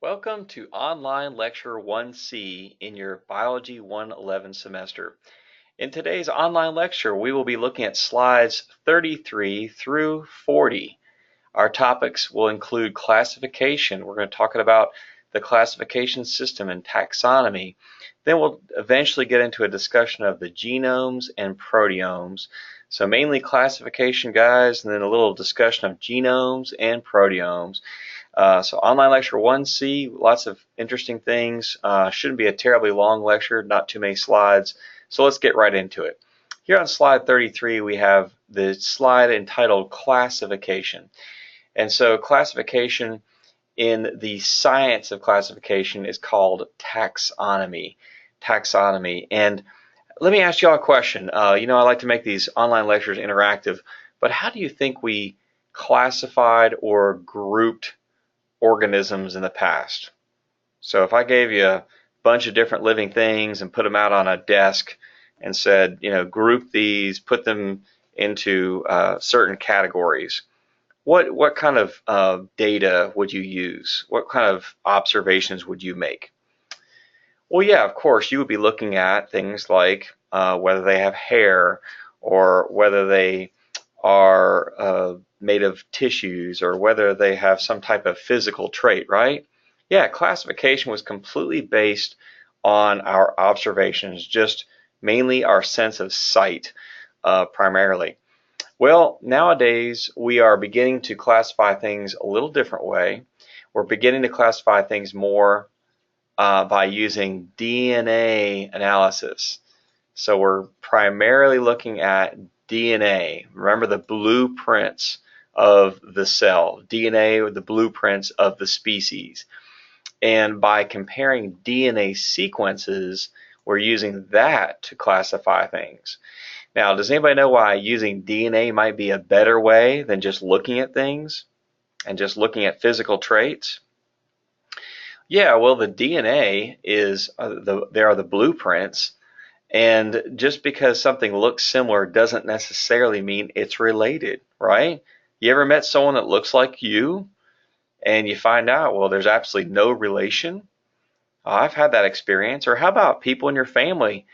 Welcome to Online Lecture 1C in your Biology 111 semester. In today's online lecture, we will be looking at slides 33 through 40. Our topics will include classification. We're going to talk about the classification system and taxonomy. Then we'll eventually get into a discussion of the genomes and proteomes. So mainly classification, guys, and then a little discussion of genomes and proteomes. So online lecture 1C, lots of interesting things. Shouldn't be a terribly long lecture, not too many slides. So let's get right into it. Here on slide 33, we have the slide entitled Classification. And so classification in the science of classification is called taxonomy. And let me ask you all a question. I like to make these online lectures interactive, but how do you think we classified or grouped organisms in the past? So if I gave you a bunch of different living things and put them out on a desk and said, group these, put them into certain categories, what kind of data would you use? What kind of observations would you make? Well, yeah, of course, you would be looking at things like whether they have hair or whether they are made of tissues or whether they have some type of physical trait, right? Yeah, classification was completely based on our observations, just mainly our sense of sight primarily. Well, nowadays we are beginning to classify things a little different way. We're beginning to classify things more by using DNA analysis. So we're primarily looking at DNA. Remember the blueprints of the cell. DNA are the blueprints of the species. And by comparing DNA sequences, we're using that to classify things. Now, does anybody know why using DNA might be a better way than just looking at things and just looking at physical traits? Yeah, well, the DNA is there are the blueprints, and just because something looks similar doesn't necessarily mean it's related, right? You ever met someone that looks like you and you find out, well, there's absolutely no relation? I've had that experience. Or how about people in your family?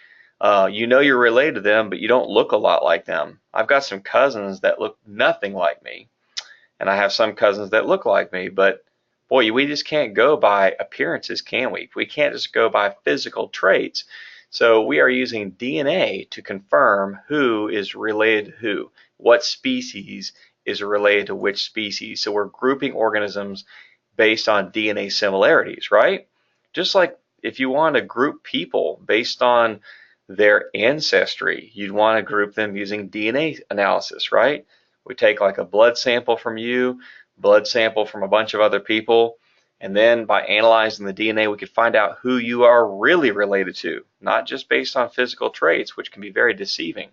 You're related to them, but you don't look a lot like them. I've got some cousins that look nothing like me, and I have some cousins that look like me, but boy, we just can't go by appearances, can we? We can't just go by physical traits. So we are using DNA to confirm who is related to who, what species is related to which species. So we're grouping organisms based on DNA similarities, right? Just like if you want to group people based on their ancestry, you'd want to group them using DNA analysis, right? We take like a blood sample from you, blood sample from a bunch of other people, and then by analyzing the DNA, we could find out who you are really related to, not just based on physical traits, which can be very deceiving.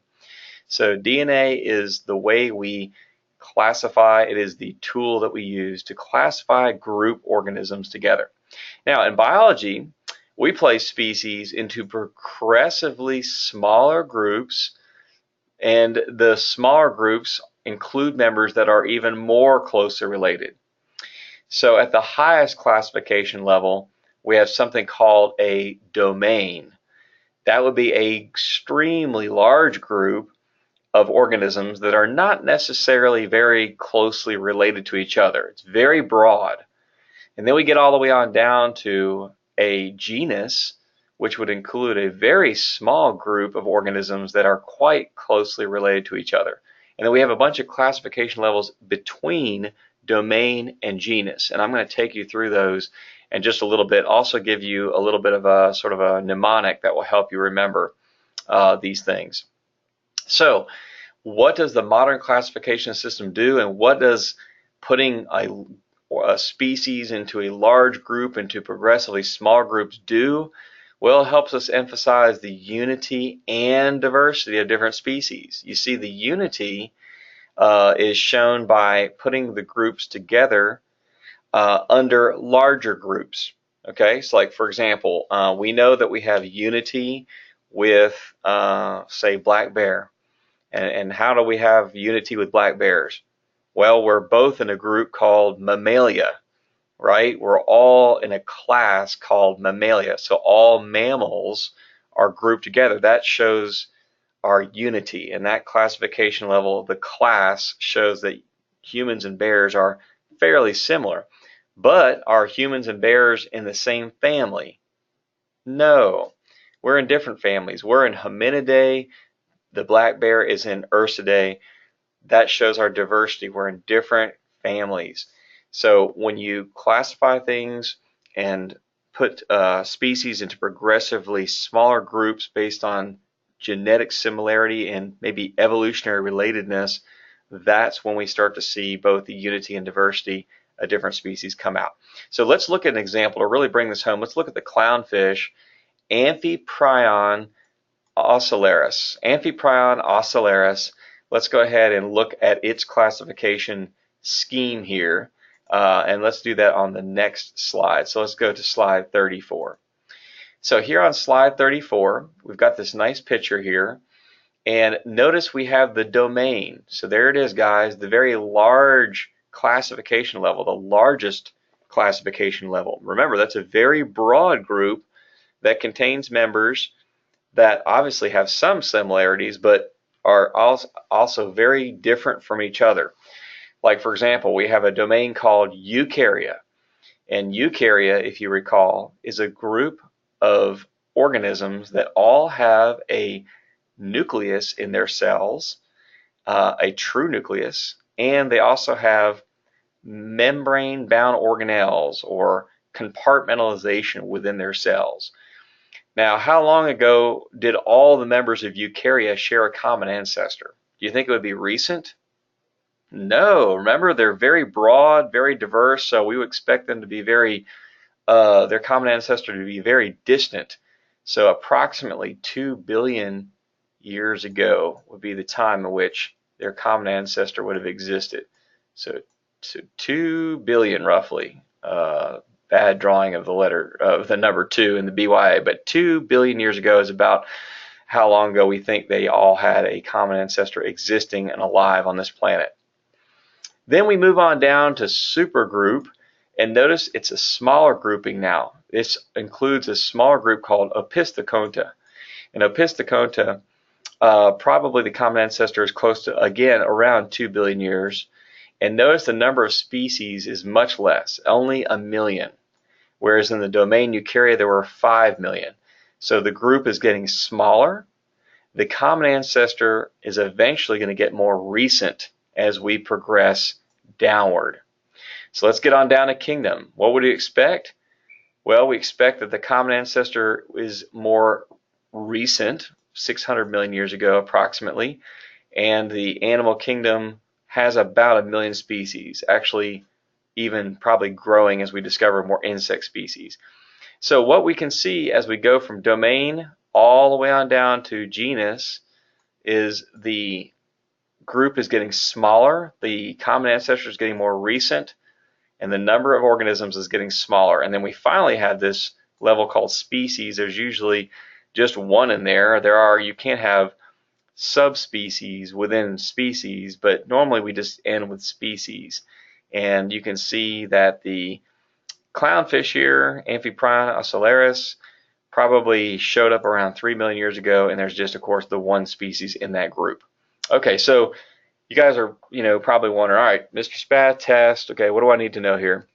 So DNA is the way we classify. It is the tool that we use to classify, group organisms together. Now, in biology, we place species into progressively smaller groups, and the smaller groups include members that are even more closely related. So at the highest classification level, we have something called a domain. That would be an extremely large group of organisms that are not necessarily very closely related to each other. It's very broad. And then we get all the way on down to a genus, which would include a very small group of organisms that are quite closely related to each other. And then we have a bunch of classification levels between domain and genus. And I'm going to take you through those in just a little bit. Also give you a little bit of a sort of a mnemonic that will help you remember these things. So what does the modern classification system do, and what does putting a species into a large group into progressively small groups do? Well, it helps us emphasize the unity and diversity of different species. You see, the unity is shown by putting the groups together under larger groups. Okay, so like for example, we know that we have unity with, say, black bear. And how do we have unity with black bears? Well, we're both in a group called Mammalia. right? We're all in a class called Mammalia. So all mammals are grouped together. That shows our unity. And that classification level, the class, shows that humans and bears are fairly similar. But are humans and bears in the same family? No. We're in different families. We're in Hominidae. The black bear is in Ursidae. That shows our diversity. We're in different families. So when you classify things and put species into progressively smaller groups based on genetic similarity and maybe evolutionary relatedness, that's when we start to see both the unity and diversity of different species come out. So let's look at an example to really bring this home. Let's look at the clownfish, Amphiprion ocellaris. Amphiprion ocellaris. Let's go ahead and look at its classification scheme here. And let's do that on the next slide. So let's go to slide 34. So here on slide 34, we've got this nice picture here. And notice we have the domain. So there it is, guys, the very large classification level, the largest classification level. Remember, that's a very broad group that contains members that obviously have some similarities, but are also very different from each other. Like, for example, we have a domain called Eukarya. And Eukarya, if you recall, is a group of organisms that all have a nucleus in their cells, a true nucleus, and they also have membrane-bound organelles or compartmentalization within their cells. Now, how long ago did all the members of Eukarya share a common ancestor? Do you think it would be recent? No. Remember, they're very broad, very diverse, so we would expect them to be their common ancestor to be very distant. So approximately 2 billion years ago would be the time in which their common ancestor would have existed. So 2 billion roughly. Bad drawing of the number 2 in the BYA, but 2 billion years ago is about how long ago we think they all had a common ancestor existing and alive on this planet. Then we move on down to supergroup, and notice it's a smaller grouping now. This includes a smaller group called Opisthokonta. And Opisthokonta, probably the common ancestor is close to, again, around 2 billion years. And notice the number of species is much less, only 1 million. Whereas in the domain Eukarya, there were 5 million. So the group is getting smaller. The common ancestor is eventually going to get more recent as we progress downward. So let's get on down to kingdom. What would you expect? Well, we expect that the common ancestor is more recent, 600 million years ago approximately, and the animal kingdom has about 1 million species, actually even probably growing as we discover more insect species. So what we can see as we go from domain all the way on down to genus is the group is getting smaller, the common ancestor is getting more recent, and the number of organisms is getting smaller. And then we finally have this level called species. There's usually just one in there. You can't have subspecies within species, but normally we just end with species. And you can see that the clownfish here, Amphiprion ocellaris, probably showed up around 3 million years ago, and there's just, of course, the one species in that group. Okay, so you guys are, probably wondering, all right, Mr. Spath, test, okay, what do I need to know here?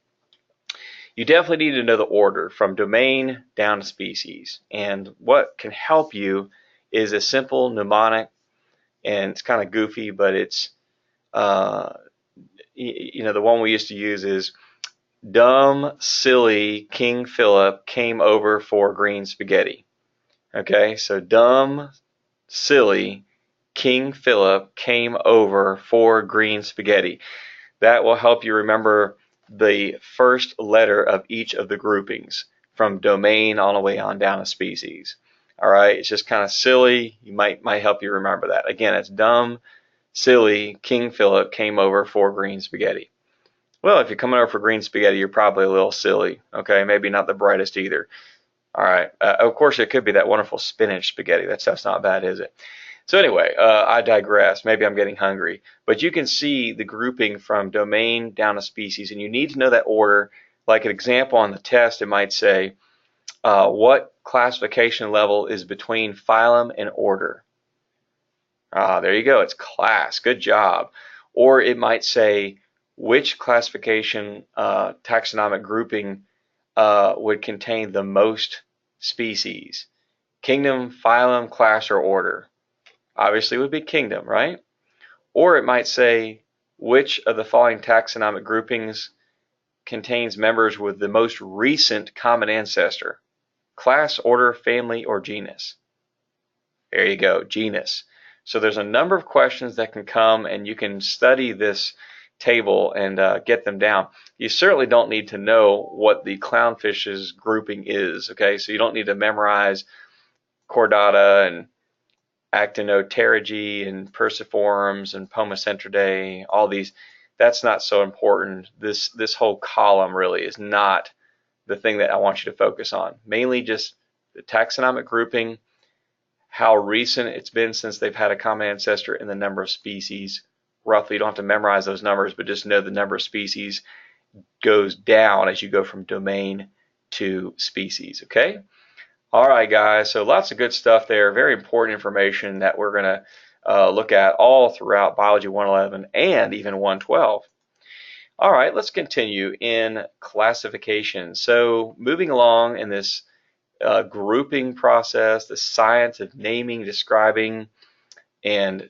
You definitely need to know the order from domain down to species. And what can help you is a simple mnemonic, and it's kind of goofy, but it's, the one we used to use is dumb, silly King Philip came over for green spaghetti. Okay, so dumb, silly King Philip came over for green spaghetti. That will help you remember the first letter of each of the groupings from domain all the way on down to species. All right, it's just kind of silly. You might help you remember that. Again, it's dumb, silly King Philip came over for green spaghetti. Well, if you're coming over for green spaghetti, you're probably a little silly. Okay, maybe not the brightest either. All right, of course it could be that wonderful spinach spaghetti. That stuff's not bad, is it? So anyway, I digress. Maybe I'm getting hungry. But you can see the grouping from domain down to species, and you need to know that order Like an example on the test, it might say, what classification level is between phylum and order? There you go, it's class, good job. Or it might say, which classification taxonomic grouping would contain the most species? Kingdom, phylum, class, or order? Obviously it would be kingdom, right? Or it might say, which of the following taxonomic groupings contains members with the most recent common ancestor? Class, order, family, or genus? There you go, genus. So there's a number of questions that can come, and you can study this table and get them down. You certainly don't need to know what the clownfish's grouping is, okay? So you don't need to memorize chordata and Actinopterygii and Perciformes and Pomacentridae, all these. That's not so important. This whole column really is not the thing that I want you to focus on. Mainly just the taxonomic grouping, how recent it's been since they've had a common ancestor, and the number of species. Roughly, you don't have to memorize those numbers, but just know the number of species goes down as you go from domain to species, okay? All right, guys, so lots of good stuff there. Very important information that we're going to look at all throughout Biology 111 and even 112. All right, let's continue in classification. So moving along in this grouping process, the science of naming, describing, and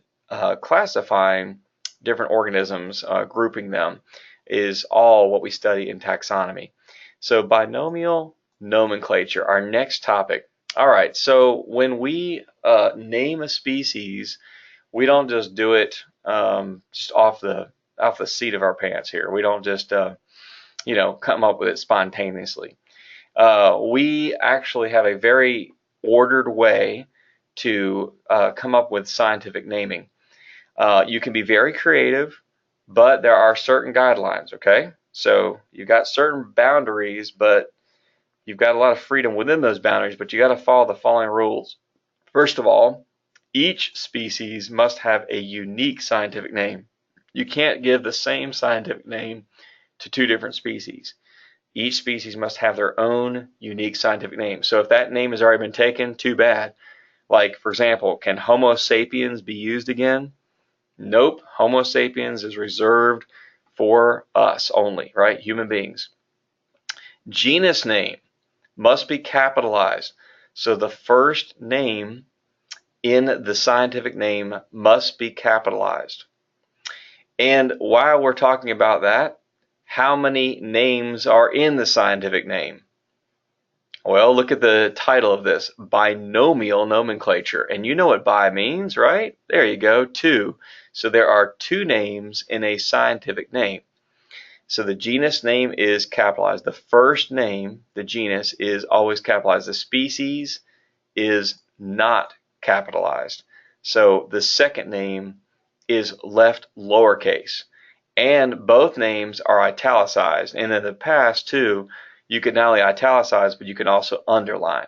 classifying different organisms, grouping them, is all what we study in taxonomy. So binomial nomenclature, our next topic. All right, so when we name a species, we don't just do it just off the seat of our pants here. We don't just come up with it spontaneously. We actually have a very ordered way to come up with scientific naming. You can be very creative, but there are certain guidelines, okay? So you've got certain boundaries, but you've got a lot of freedom within those boundaries, but you got to follow the following rules. First of all, each species must have a unique scientific name. You can't give the same scientific name to two different species. Each species must have their own unique scientific name. So if that name has already been taken, too bad. Like, for example, can Homo sapiens be used again? Nope. Homo sapiens is reserved for us only, right? Human beings. Genus name must be capitalized. So the first name in the scientific name must be capitalized. And while we're talking about that, how many names are in the scientific name? Well, look at the title of this, binomial nomenclature. And you know what bi means, right? There you go, two. So there are two names in a scientific name. So the genus name is capitalized. The first name, the genus, is always capitalized. The species is not capitalized. So the second name is left lowercase. And both names are italicized. And in the past, too, you could not only italicize, but you can also underline.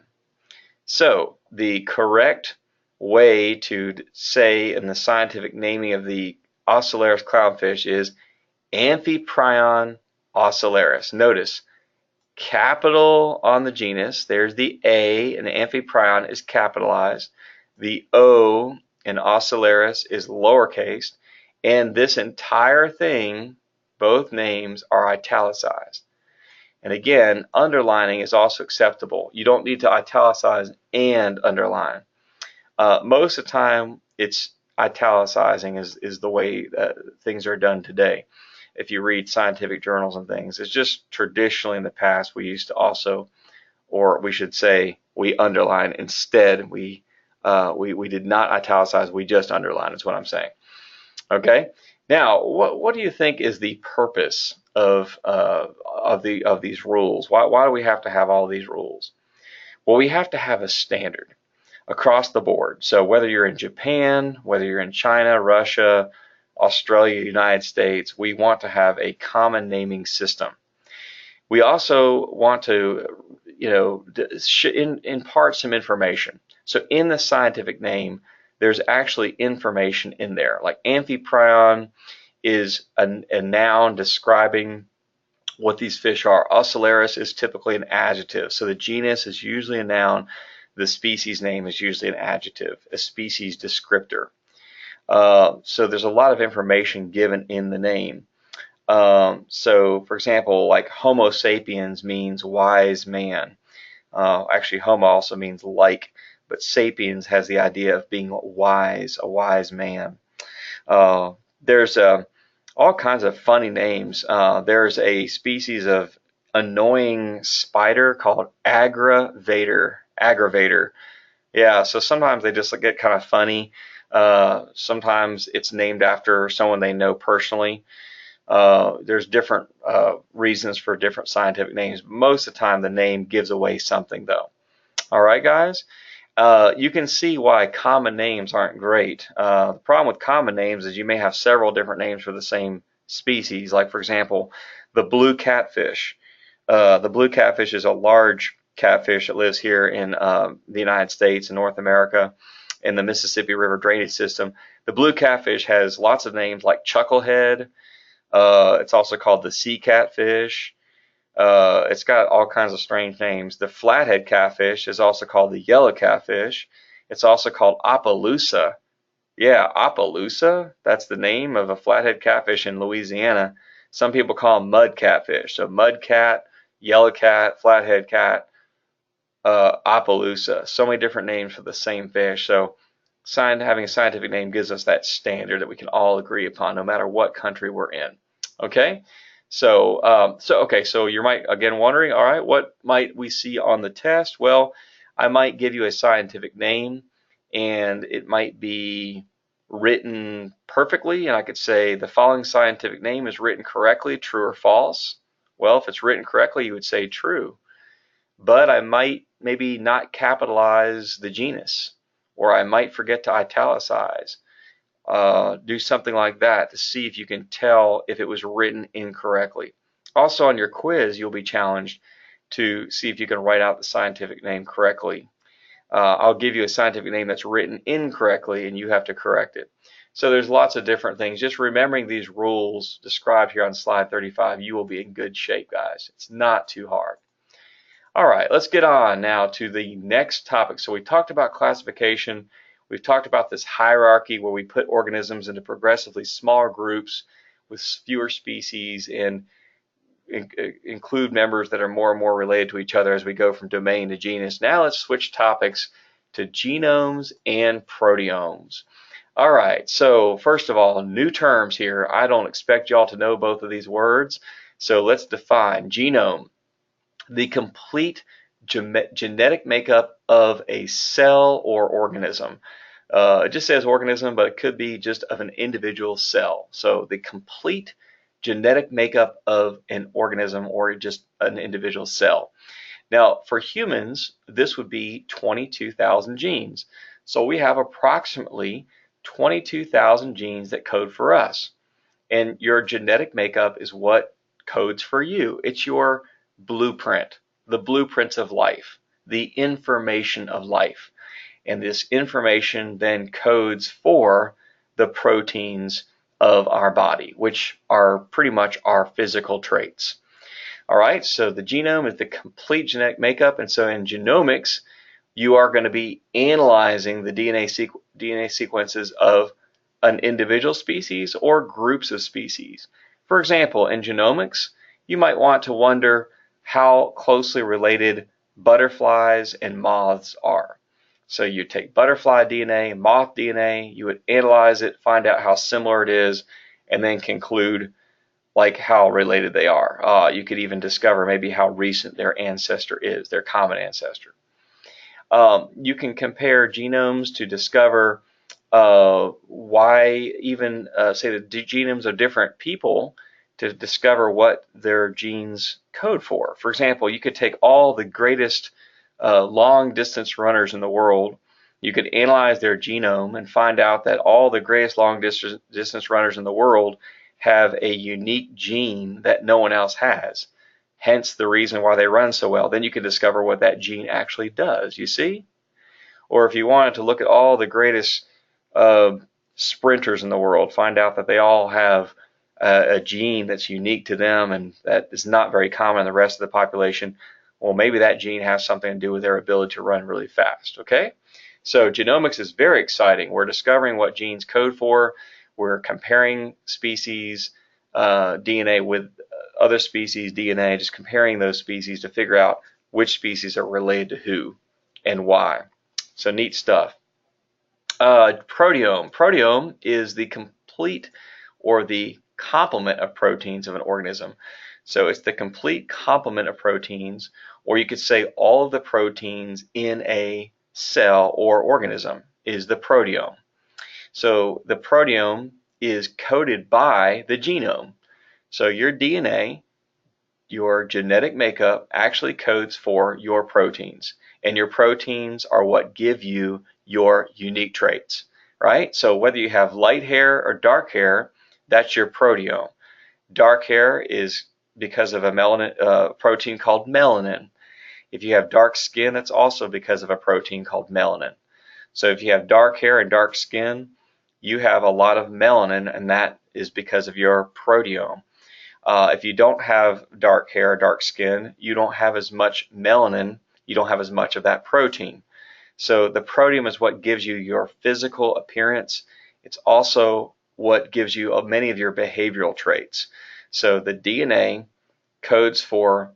So the correct way to say in the scientific naming of the Ocellaris clownfish is Amphiprion ocellaris. Notice, capital on the genus, there's the A, and the Amphiprion is capitalized. The O in ocellaris is lowercase. And this entire thing, both names are italicized. And again, underlining is also acceptable. You don't need to italicize and underline. Most of the time, it's italicizing is the way that things are done today. If you read scientific journals and things, it's just traditionally in the past we used to also, or we should say, we underline. Instead, we did not italicize, we just underline, is what I'm saying. Okay. Now, what do you think is the purpose of these rules? Why do we have to have all these rules? Well, we have to have a standard across the board. So whether you're in Japan, whether you're in China, Russia, Australia, United States, we want to have a common naming system. We also want to, impart some information. So in the scientific name, there's actually information in there. Like Amphiprion is a noun describing what these fish are. Ocellaris is typically an adjective, so the genus is usually a noun. The species name is usually an adjective, a species descriptor. So there's a lot of information given in the name. So, for example, like Homo sapiens means wise man. Actually, Homo also means like, but sapiens has the idea of being wise, a wise man. There's all kinds of funny names. There's a species of annoying spider called aggravator. Aggravator. Yeah, so sometimes they just get kind of funny. Sometimes it's named after someone they know personally. There's different reasons for different scientific names. Most of the time, the name gives away something, though. All right, guys. You can see why common names aren't great. The problem with common names is you may have several different names for the same species. Like, for example, the blue catfish. The blue catfish is a large catfish that lives here in the United States and North America in the Mississippi River drainage system. The blue catfish has lots of names like chucklehead. It's also called the sea catfish. It's got all kinds of strange names. The flathead catfish is also called the yellow catfish. It's also called Opelousas. Yeah, Opelousas. That's the name of a flathead catfish in Louisiana. Some people call them mud catfish. So mud cat, yellow cat, flathead cat, Opelousas. So many different names for the same fish. So having a scientific name gives us that standard that we can all agree upon, no matter what country we're in. Okay. So you might again wondering, all right, what might we see on the test? Well, I might give you a scientific name, and it might be written perfectly, and I could say the following scientific name is written correctly, true or false. Well, if it's written correctly, you would say true. But I might maybe not capitalize the genus, or I might forget to italicize. Do something like that to see if you can tell if it was written incorrectly. Also on your quiz, you'll be challenged to see if you can write out the scientific name correctly. I'll give you a scientific name that's written incorrectly and you have to correct it. So there's lots of different things. Just remembering these rules described here on slide 35, you will be in good shape, guys. It's not too hard. All right, let's get on now to the next topic. So we talked about classification. We've talked about this hierarchy where we put organisms into progressively smaller groups with fewer species and include members that are more and more related to each other as we go from domain to genus. Now let's switch topics to genomes and proteomes. All right, so first of all, new terms here. I don't expect y'all to know both of these words. So let's define genome. The complete genetic makeup of a cell or organism. It just says organism, but it could be just of an individual cell. So the complete genetic makeup of an organism or just an individual cell. Now, for humans, this would be 22,000 genes. So we have approximately 22,000 genes that code for us. And your genetic makeup is what codes for you. It's your blueprint, the blueprints of life, the information of life. And this information then codes for the proteins of our body, which are pretty much our physical traits. All right, so the genome is the complete genetic makeup, and so in genomics, you are going to be analyzing the DNA sequences of an individual species or groups of species. For example, in genomics, you might want to wonder how closely related butterflies and moths are. So you take butterfly DNA, moth DNA, you would analyze it, find out how similar it is, and then conclude like how related they are. You could even discover maybe how recent their ancestor is, their common ancestor. You can compare genomes to discover why even say the genomes of different people to discover what their genes code for. For example, you could take all the greatest long distance runners in the world. You could analyze their genome and find out that all the greatest long distance runners in the world have a unique gene that no one else has. Hence the reason why they run so well. Then you can discover what that gene actually does, you see? Or if you wanted to look at all the greatest sprinters in the world, find out that they all have a gene that's unique to them and that is not very common in the rest of the population, well, maybe that gene has something to do with their ability to run really fast, okay? So genomics is very exciting. We're discovering what genes code for. We're comparing species DNA with other species DNA, just comparing those species to figure out which species are related to who and why. So neat stuff. Proteome. Proteome is the complete or the complement of proteins of an organism. So it's the complete complement of proteins, or you could say all of the proteins in a cell or organism is the proteome. So the proteome is coded by the genome. So your DNA, your genetic makeup, actually codes for your proteins. And your proteins are what give you your unique traits, right? So whether you have light hair or dark hair, that's your proteome. Dark hair is because of a melanin protein called melanin. If you have dark skin, that's also because of a protein called melanin. So if you have dark hair and dark skin, you have a lot of melanin, and that is because of your proteome. If you don't have dark hair or dark skin, you don't have as much melanin, you don't have as much of that protein. So the proteome is what gives you your physical appearance. It's also what gives you many of your behavioral traits. So the DNA codes for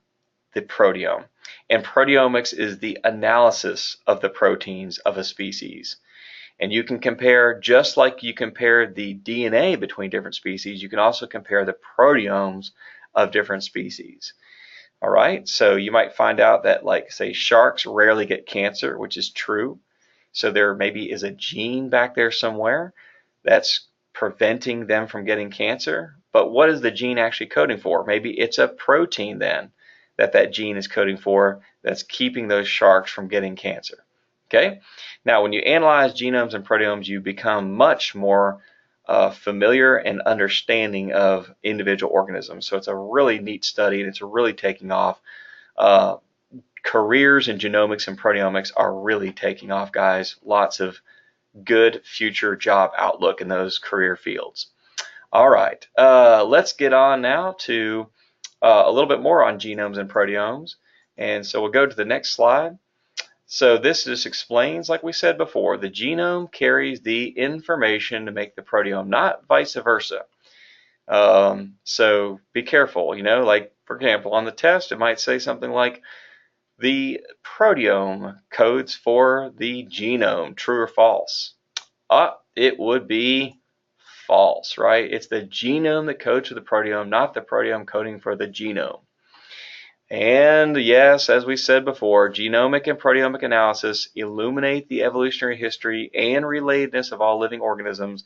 the proteome. And proteomics is the analysis of the proteins of a species. And you can compare, just like you compare the DNA between different species, you can also compare the proteomes of different species. All right, so you might find out that, like, say, sharks rarely get cancer, which is true. So there maybe is a gene back there somewhere that's preventing them from getting cancer. But what is the gene actually coding for? Maybe it's a protein then that gene is coding for that's keeping those sharks from getting cancer. Okay. Now, when you analyze genomes and proteomes, you become much more familiar and understanding of individual organisms. So it's a really neat study, and it's really taking off. Careers in genomics and proteomics are really taking off, guys. Lots of good future job outlook in those career fields. All right, let's get on now to a little bit more on genomes and proteomes. And so we'll go to the next slide. So this just explains, like we said before, the genome carries the information to make the proteome, not vice versa. So be careful, like, for example, on the test, it might say something like, the proteome codes for the genome, true or false? It would be false, right? It's the genome that codes for the proteome, not the proteome coding for the genome. And yes, as we said before, genomic and proteomic analysis illuminate the evolutionary history and relatedness of all living organisms.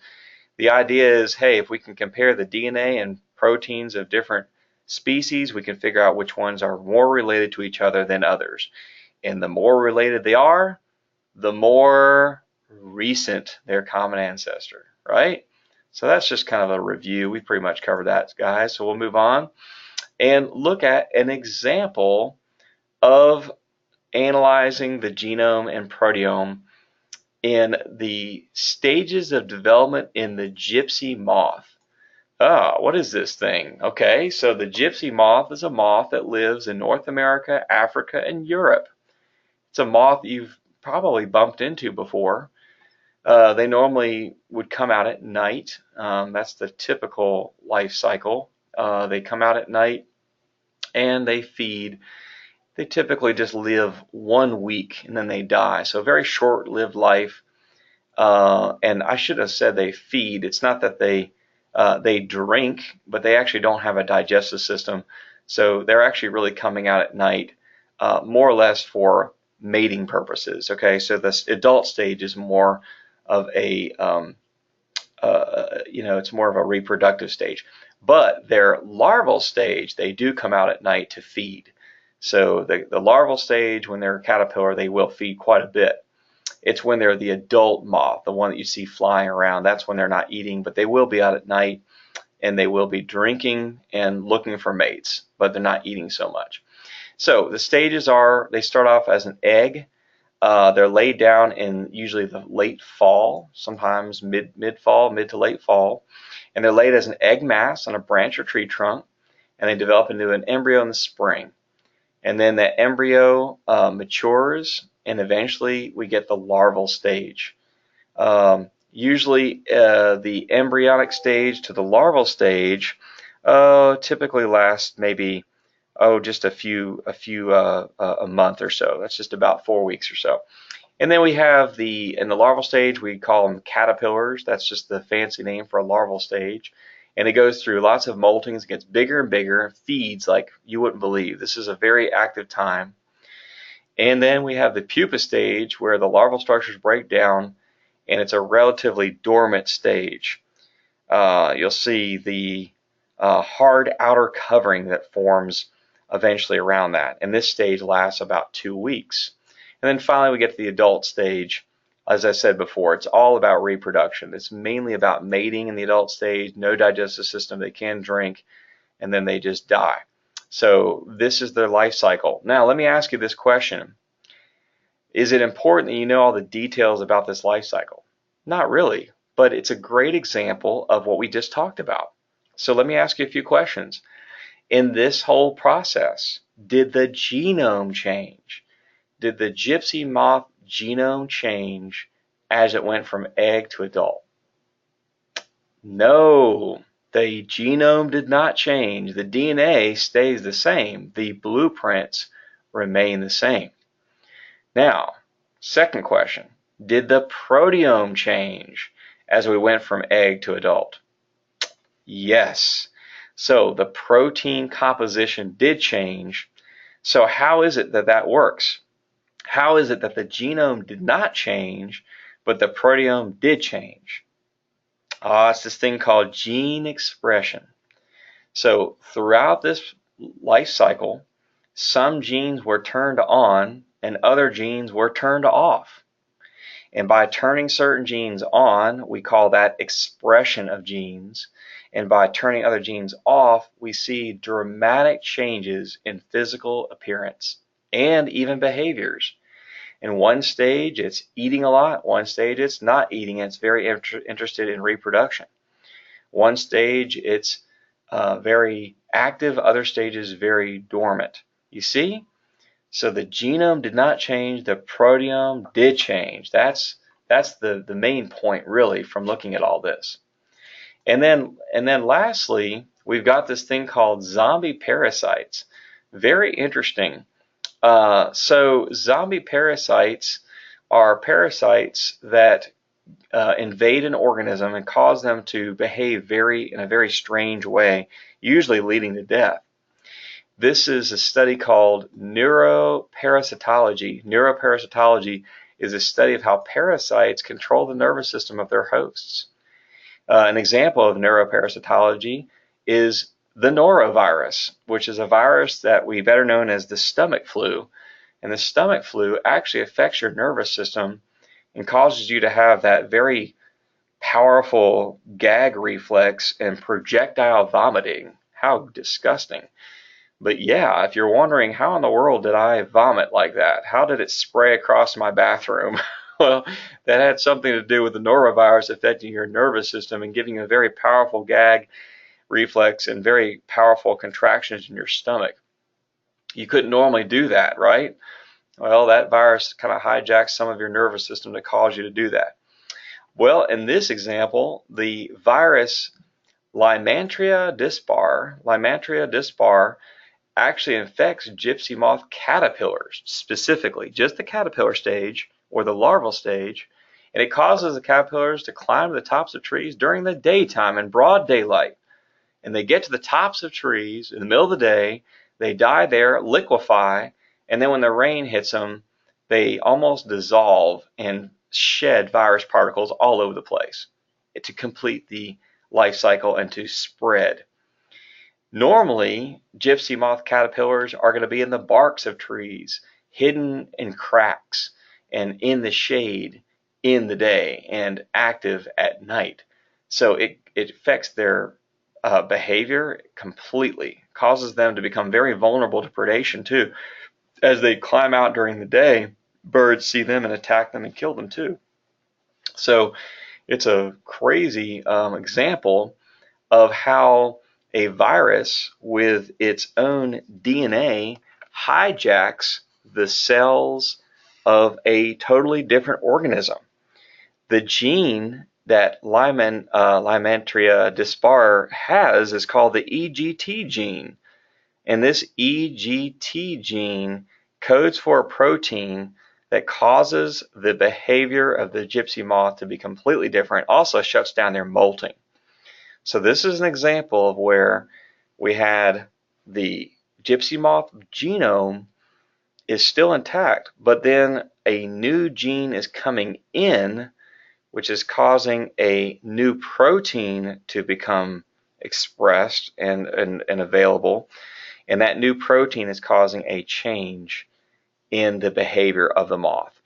The idea is, hey, if we can compare the DNA and proteins of different species, we can figure out which ones are more related to each other than others. And the more related they are, the more recent their common ancestor, right? So that's just kind of a review. We pretty much covered that, guys. So we'll move on and look at an example of analyzing the genome and proteome in the stages of development in the gypsy moth. What is this thing? Okay, so the gypsy moth is a moth that lives in North America, Africa, and Europe. It's a moth you've probably bumped into before. They normally would come out at night. That's the typical life cycle. They come out at night and they feed. They typically just live 1 week and then they die. So a very short-lived life. And I should have said they feed. It's not that they drink, but they actually don't have a digestive system. So they're actually really coming out at night, more or less for mating purposes. Okay, so this adult stage is more of a it's more of a reproductive stage. But their larval stage, they do come out at night to feed. So the larval stage, when they're a caterpillar, they will feed quite a bit. It's when they're the adult moth, the one that you see flying around, that's when they're not eating, but they will be out at night and they will be drinking and looking for mates, but they're not eating so much. So the stages are, they start off as an egg. They're laid down in usually the late fall, sometimes mid-fall, mid to late fall. And they're laid as an egg mass on a branch or tree trunk, and they develop into an embryo in the spring. And then that embryo matures, and eventually we get the larval stage. Usually the embryonic stage to the larval stage typically lasts maybe just a month or so. That's just about 4 weeks or so. And then we have in the larval stage, we call them caterpillars. That's just the fancy name for a larval stage. And it goes through lots of moltings, gets bigger and bigger, and feeds like you wouldn't believe. This is a very active time. And then we have the pupa stage, where the larval structures break down, and it's a relatively dormant stage. You'll see the hard outer covering that forms eventually around that. And this stage lasts about 2 weeks. And then finally we get to the adult stage. As I said before, it's all about reproduction. It's mainly about mating in the adult stage, no digestive system, they can drink, and then they just die. So this is their life cycle. Now let me ask you this question. Is it important that you know all the details about this life cycle? Not really, but it's a great example of what we just talked about. So let me ask you a few questions. In this whole process, did the genome change? Did the gypsy moth genome change as it went from egg to adult? No, the genome did not change. The DNA stays the same. The blueprints remain the same. Now, second question, did the proteome change as we went from egg to adult? Yes. So the protein composition did change. So how is it that that works? How is it that the genome did not change, but the proteome did change? It's this thing called gene expression. So throughout this life cycle, some genes were turned on and other genes were turned off. And by turning certain genes on, we call that expression of genes. And by turning other genes off, we see dramatic changes in physical appearance and even behaviors. In one stage, it's eating a lot. One stage, it's not eating. It's very interested in reproduction. One stage, it's very active. Other stages, very dormant. You see? So the genome did not change. The proteome did change. That's the main point, really, from looking at all this. And then lastly, we've got this thing called zombie parasites. Very interesting. So zombie parasites are parasites that invade an organism and cause them to behave in a very strange way, usually leading to death. This is a study called neuroparasitology. Neuroparasitology is a study of how parasites control the nervous system of their hosts. An example of neuroparasitology is the norovirus, which is a virus that we better known as the stomach flu. And the stomach flu actually affects your nervous system and causes you to have that very powerful gag reflex and projectile vomiting. How disgusting. But yeah, if you're wondering how in the world did I vomit like that? How did it spray across my bathroom? Well, that had something to do with the norovirus affecting your nervous system and giving you a very powerful gag reflex and very powerful contractions in your stomach. You couldn't normally do that, right? Well, that virus kind of hijacks some of your nervous system to cause you to do that. Well, in this example, the virus Lymantria dispar actually infects gypsy moth caterpillars, specifically just the caterpillar stage or the larval stage, and it causes the caterpillars to climb to the tops of trees during the daytime in broad daylight. And they get to the tops of trees in the middle of the day, they die there, liquefy, and then when the rain hits them, they almost dissolve and shed virus particles all over the place to complete the life cycle and to spread. Normally, gypsy moth caterpillars are going to be in the barks of trees, hidden in cracks, and in the shade in the day, and active at night. So it affects their behavior completely, causes them to become very vulnerable to predation too. As they climb out during the day, birds see them and attack them and kill them too. So it's a crazy example of how a virus with its own DNA hijacks the cells of a totally different organism. The gene that Lymantria dispar has is called the EGT gene. And this EGT gene codes for a protein that causes the behavior of the gypsy moth to be completely different, also shuts down their molting. So this is an example of where we had the gypsy moth genome is still intact, but then a new gene is coming in, which is causing a new protein to become expressed and available. And that new protein is causing a change in the behavior of the moth.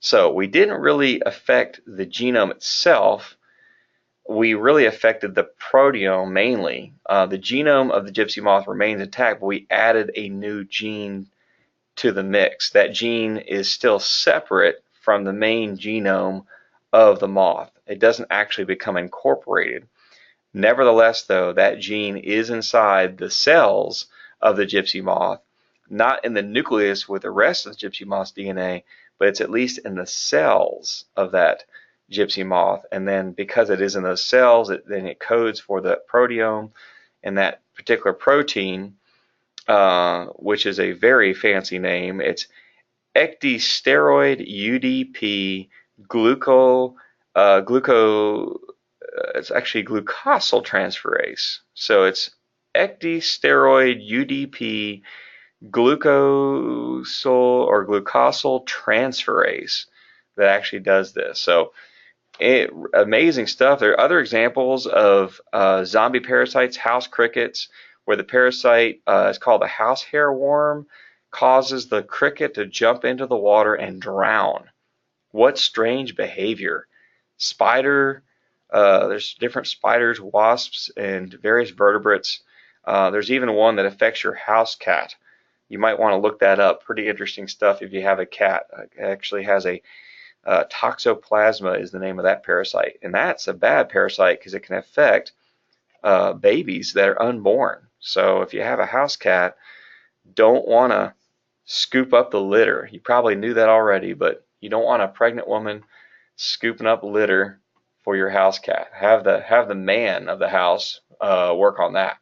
So we didn't really affect the genome itself. We really affected the proteome mainly. The genome of the gypsy moth remains intact, but we added a new gene to the mix. That gene is still separate from the main genome of the moth. It doesn't actually become incorporated. Nevertheless, though, that gene is inside the cells of the gypsy moth, not in the nucleus with the rest of the gypsy moth's DNA, but it's at least in the cells of that gypsy moth. And then because it is in those cells, then it codes for the proteome, and that particular protein, which is a very fancy name, it's ecdysteroid UDP it's actually glucosyltransferase. So it's ecdysteroid UDP glucosyltransferase that actually does this. So amazing stuff. There are other examples of zombie parasites, house crickets, where the parasite is called the house hairworm, causes the cricket to jump into the water and drown. What strange behavior. Spider, there's different spiders, wasps, and various vertebrates. There's even one that affects your house cat. You might want to look that up. Pretty interesting stuff if you have a cat. It actually has a toxoplasma is the name of that parasite. And that's a bad parasite because it can affect babies that are unborn. So if you have a house cat, don't want to scoop up the litter. You probably knew that already, but you don't want a pregnant woman scooping up litter for your house cat. Have the man of the house work on that.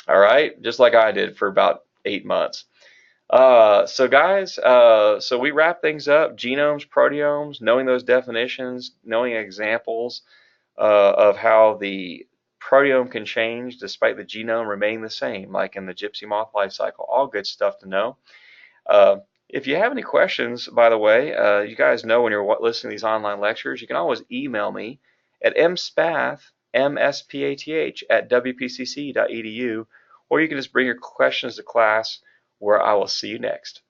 All right, just like I did for about 8 months. So guys, so we wrap things up. Genomes, proteomes, knowing those definitions, knowing examples of how the proteome can change despite the genome remaining the same, like in the gypsy moth life cycle. All good stuff to know. If you have any questions, by the way, you guys know when you're listening to these online lectures, you can always email me at mspath, M-S-P-A-T-H, at wpcc.edu, or you can just bring your questions to class, where I will see you next.